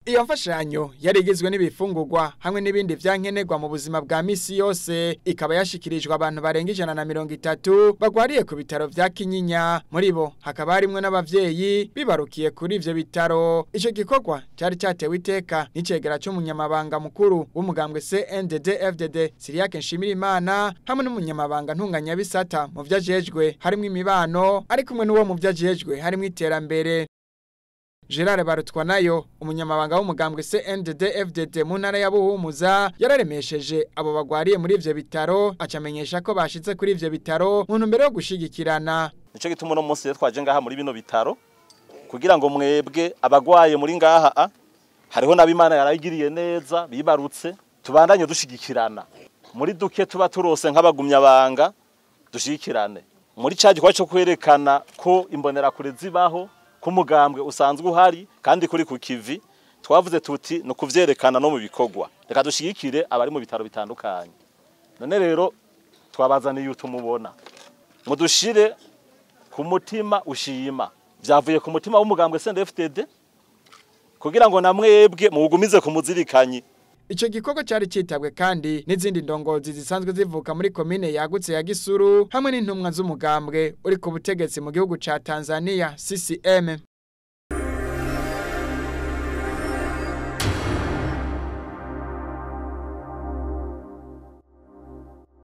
Iyo mfashanyo yari igizwe n'ibifungurwa hamwe n'ibindi vyankenerwa mu buzima bwa misi yose ikaba yashikirijwe abantu barenga 130 bagwariye ku bitaro vya Kinyinya muri bo hakaba harimwe n'abavyeyi bibarukiye kuri ivyo bitaro. Ico gikorwa cyari cyatewe iteka n'icegera cy'umunyamabanga mukuru w'umugambwe CNDD-FDD Siriake Nshimirimana hamwe n'umunyamabanga ntunganya bisata mu vyajejwe harimo imibano ari kumwe n'uwo mu vyajejwe harimo iterambere. Gérard Barutwanayo umunyamabanga w'umugambwe CNDD-FDD mu ntara ya Buhumuza yararemesheje abo bagwariye muri ivyo bitaro acamenyesha ko bashitse kuri ivyo bitaro mu ntumbero yo gushigikirana. Nico gituma no munsi twaje ngaha muri bino bitaro kugira ngo mwebwe abagwaye muri ngaha hariho nabimana yarayigiriye neza bibarutse tubandanye dushigikirana muri duke tuba turose nk'abagumyabanga dushigikirane muri caje kwaco kwerekana ko imbonera kure zibaho kumugambwe usanzwe uhari kandi kuri ku kivi twavuze tuti no kuvyerekana no mu bikorwa reka dushigikire abari mu bitaro bitandukanye. None rero twabazaniye utumubona mudushire ku mutima ushima vyavuye ku mutima w'umugambwe CNDD-FDD kugira ngo namwebwe mugumize kumuzirikanyi. Ico gikorwa cyari citabwe kandi n'izindi ndongozi zisanzwe zivuka muri komine yagutse ya Gisuru hamwe n'intumwa z'umugambwe uri ku butegetsi mu gihugu ca Tanzania CCM.